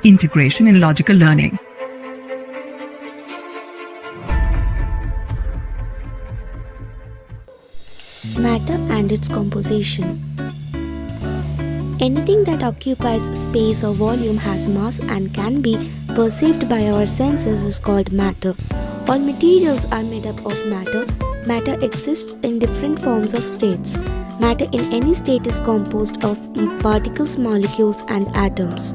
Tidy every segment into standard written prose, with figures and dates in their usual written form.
integration in logical learning. Matter and its composition. Anything that occupies space or volume has mass and can be perceived by our senses is called matter. All materials are made up of matter. Matter exists in different forms of states. Matter in any state is composed of particles, molecules, and atoms.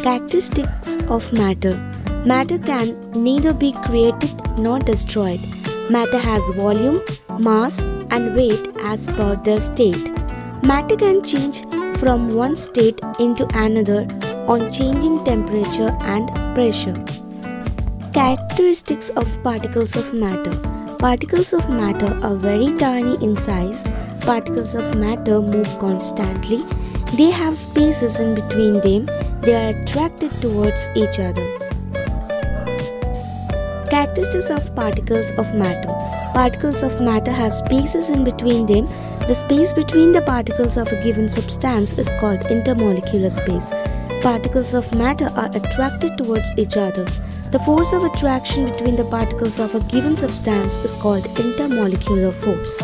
Characteristics of matter. Matter can neither be created nor destroyed. Matter has volume, mass, and weight as per their state. Matter can change from one state into another on changing temperature and pressure. Characteristics of particles of matter. Particles of matter are very tiny in size. Particles of matter move constantly. They have spaces in between them. They are attracted towards each other. Characteristics of particles of matter. Particles of matter have spaces in between them. The space between the particles of a given substance is called intermolecular space. Particles of matter are attracted towards each other. The force of attraction between the particles of a given substance is called intermolecular force.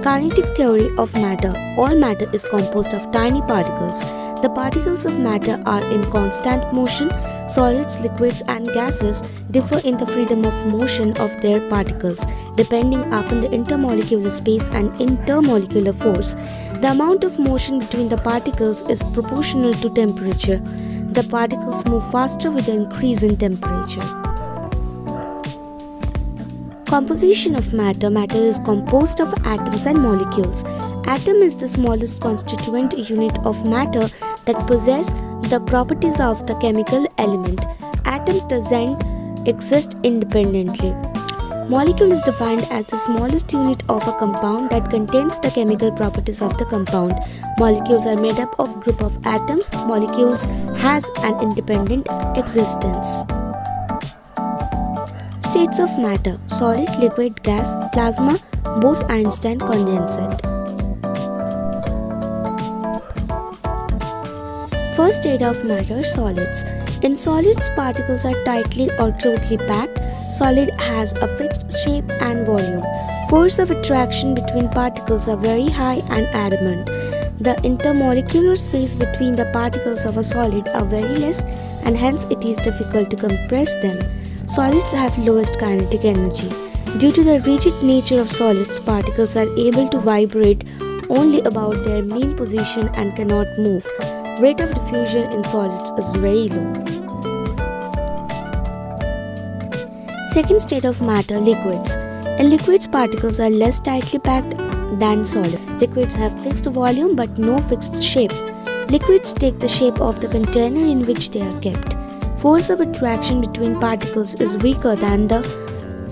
Kinetic theory of matter. All matter is composed of tiny particles. The particles of matter are in constant motion. Solids, liquids, and gases differ in the freedom of motion of their particles, depending upon the intermolecular space and intermolecular force. The amount of motion between the particles is proportional to temperature. The particles move faster with the increase in temperature. Composition of matter. Matter is composed of atoms and molecules. Atom is the smallest constituent unit of matter that possess the properties of the chemical element. Atoms doesn't exist independently. Molecule is defined as the smallest unit of a compound that contains the chemical properties of the compound. Molecules are made up of group of atoms. Molecules has an independent existence. States of matter: solid, liquid, gas, plasma, Bose-Einstein condensate. First state of matter: solids. In solids, particles are tightly or closely packed. Solid has a fixed shape and volume. Force of attraction between particles are very high and adamant. The intermolecular space between the particles of a solid are very less, and hence it is difficult to compress them. Solids have lowest kinetic energy. Due to the rigid nature of solids, particles are able to vibrate only about their mean position and cannot move. Rate of diffusion in solids is very low. Second state of matter: liquids. In liquids, particles are less tightly packed than solid. Liquids have fixed volume but no fixed shape. Liquids take the shape of the container in which they are kept. Force of attraction between particles is weaker than the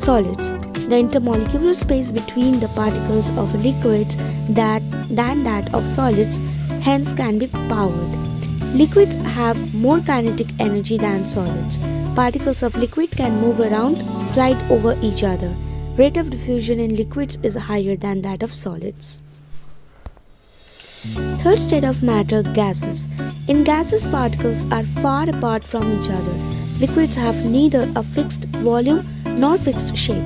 solids. The intermolecular space between the particles of liquids than that of solids hence can be powered. Liquids have more kinetic energy than solids. Particles of liquid can move around, slide over each other. Rate of diffusion in liquids is higher than that of solids. Third state of matter: gases. In gases, particles are far apart from each other. Liquids have neither a fixed volume nor fixed shape.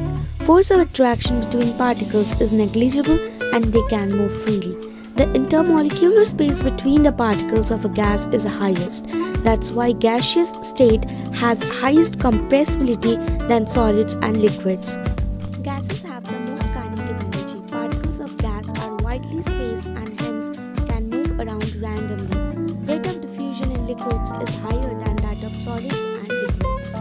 Force of attraction between particles is negligible and they can move freely. The intermolecular space between the particles of a gas is highest. That's why gaseous state has highest compressibility than solids and liquids. Gases have the most kinetic energy. Particles of gas are widely spaced and hence can move around randomly. Rate of diffusion in liquids is higher than that of solids and liquids.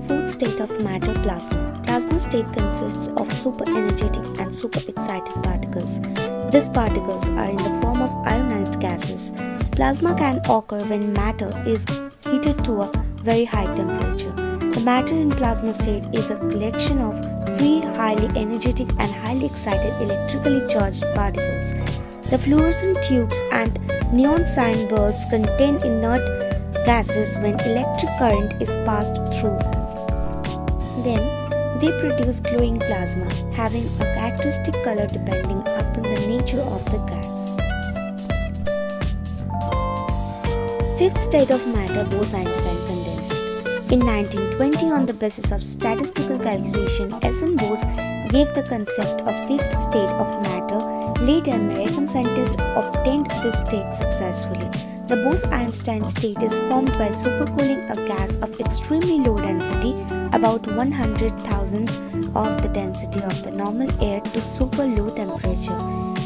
Fourth state of matter: plasma. Plasma state consists of super-energetic and super-excited particles. These particles are in the form of ionized gases. Plasma can occur when matter is heated to a very high temperature. The matter in plasma state is a collection of free, highly energetic and highly excited electrically charged particles. The fluorescent tubes and neon sign bulbs contain inert gases when electric current is passed through. Then, They produce glowing plasma, having a characteristic color depending upon the nature of the gas. Fifth state of matter, Bose-Einstein condensate. In 1920, on the basis of statistical calculation, S.N. Bose gave the concept of fifth state of matter. Later, American scientists obtained this state successfully. The Bose-Einstein state is formed by supercooling a gas of extremely low density, about 100,000th of the density of the normal air, to super low temperature.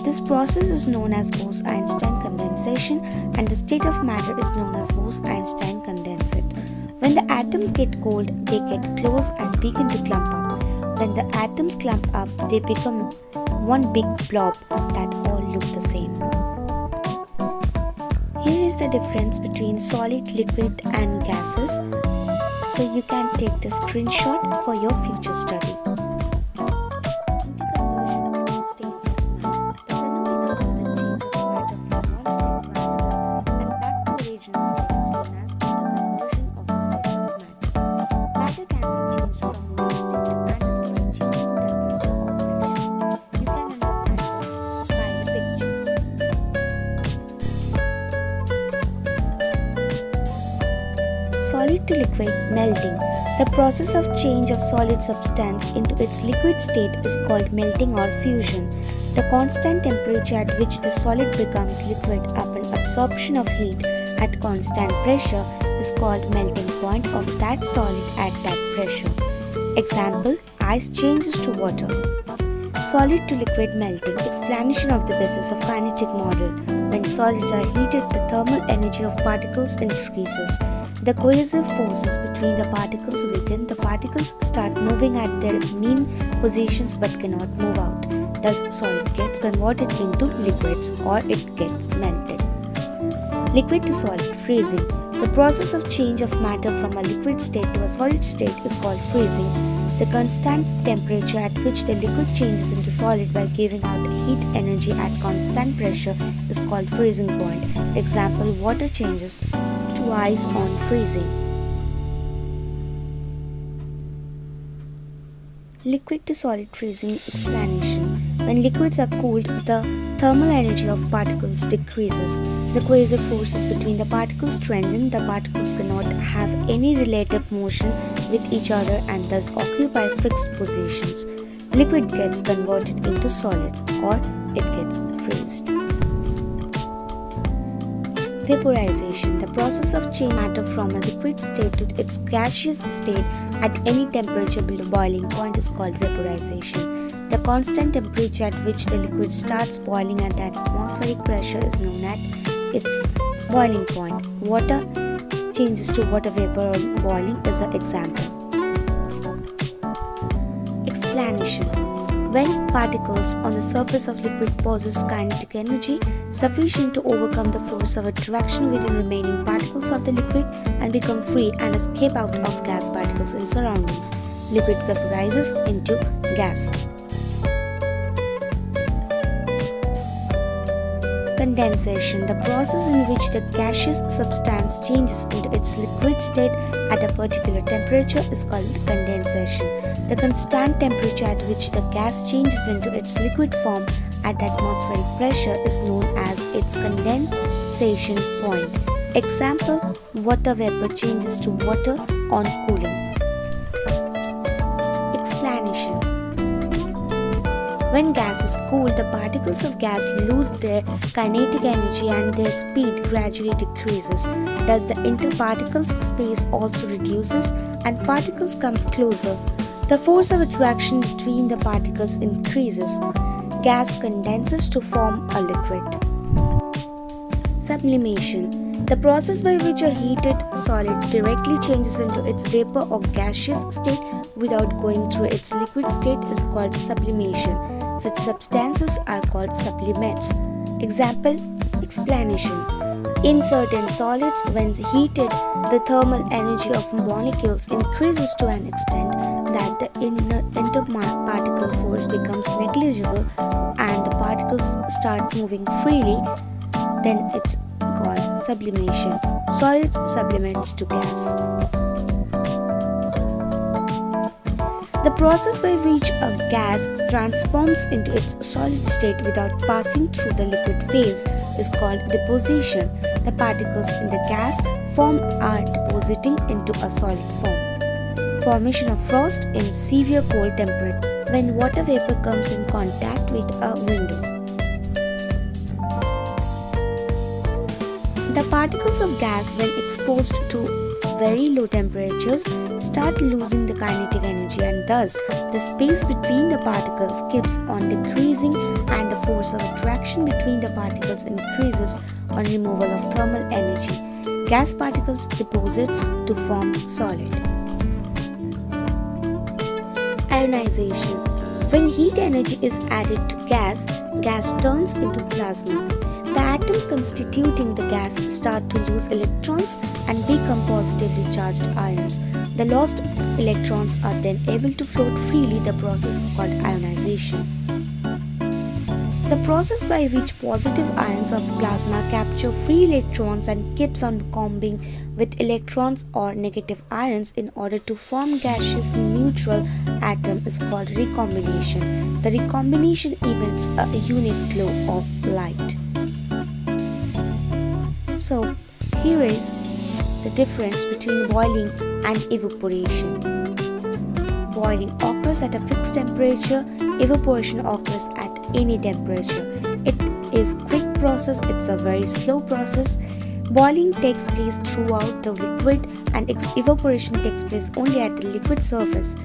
This process is known as Bose-Einstein condensation, and the state of matter is known as Bose-Einstein condensate. When the atoms get cold, they get close and begin to clump up. When the atoms clump up, they become one big blob that all look the same. Here is the difference between solid, liquid and gases, so you can take the screenshot for your future study. Solid to liquid melting. The process of change of solid substance into its liquid state is called melting or fusion. The constant temperature at which the solid becomes liquid upon absorption of heat at constant pressure is called melting point of that solid at that pressure. Example: ice changes to water. Solid to liquid melting. Explanation of the basis of kinetic model. When solids are heated, the thermal energy of particles increases. The cohesive forces between the particles weaken. The particles start moving at their mean positions but cannot move out. Thus, solid gets converted into liquids or it gets melted. Liquid to solid freezing. The process of change of matter from a liquid state to a solid state is called freezing. The constant temperature at which the liquid changes into solid by giving out heat energy at constant pressure is called freezing point. Example: water changes to ice on freezing. Liquid to solid freezing explanation. When liquids are cooled, the thermal energy of particles decreases. The cohesive forces between the particles strengthen. The particles cannot have any relative motion with each other and thus occupy fixed positions. Liquid gets converted into solids or it gets freezed. Vaporization. The process of changing matter from a liquid state to its gaseous state at any temperature below boiling point is called vaporization. The constant temperature at which the liquid starts boiling at atmospheric pressure is known as its boiling point. Water changes to water vapor on boiling is an example. Explanation. When particles on the surface of liquid possess kinetic energy sufficient to overcome the force of attraction within remaining particles of the liquid and become free and escape out of gas particles in surroundings, liquid vaporizes into gas. Condensation. The process in which the gaseous substance changes into its liquid state at a particular temperature is called condensation. The constant temperature at which the gas changes into its liquid form at atmospheric pressure is known as its condensation point. Example: water vapor changes to water on cooling. Explanation. When gas is cooled, the particles of gas lose their kinetic energy and their speed gradually decreases. Thus, the interparticle space also reduces and particles comes closer. The force of attraction between the particles increases. Gas condenses to form a liquid. Sublimation. The process by which a heated solid directly changes into its vapor or gaseous state without going through its liquid state is called sublimation. Such substances are called sublimates. Example: explanation. In certain solids, when heated, the thermal energy of molecules increases to an extent that the interparticle force becomes negligible and the particles start moving freely. Then it's called sublimation. Solids sublimates to gas. The process by which a gas transforms into its solid state without passing through the liquid phase is called deposition. The particles in the gas form are depositing into a solid form. Formation of frost in severe cold temperature when water vapor comes in contact with a window. The particles of gas, when exposed to very low temperatures, start losing the kinetic energy, and thus the space between the particles keeps on decreasing and the force of attraction between the particles increases on removal of thermal energy. Gas particles deposits to form solid. Ionization. When heat energy is added to gas, gas turns into plasma. The atoms constituting the gas start to lose electrons and become positively charged ions. The lost electrons are then able to float freely. The process is called ionization. The process by which positive ions of plasma capture free electrons and keeps on combing with electrons or negative ions in order to form gaseous neutral atom is called recombination. The recombination emits a unique glow of light. So, here is the difference between boiling and evaporation. Boiling occurs at a fixed temperature, evaporation occurs at any temperature. It is quick process, it's a very slow process. Boiling takes place throughout the liquid and evaporation takes place only at the liquid surface.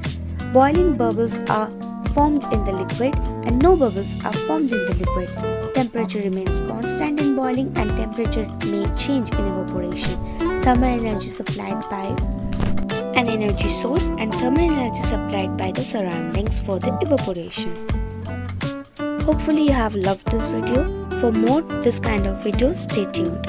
Boiling bubbles are formed in the liquid and no bubbles are formed in the liquid. Temperature remains constant in boiling and temperature may change in evaporation. Thermal energy supplied by an energy source and thermal energy supplied by the surroundings for the evaporation. Hopefully you have loved this video. For more this kind of videos, stay tuned.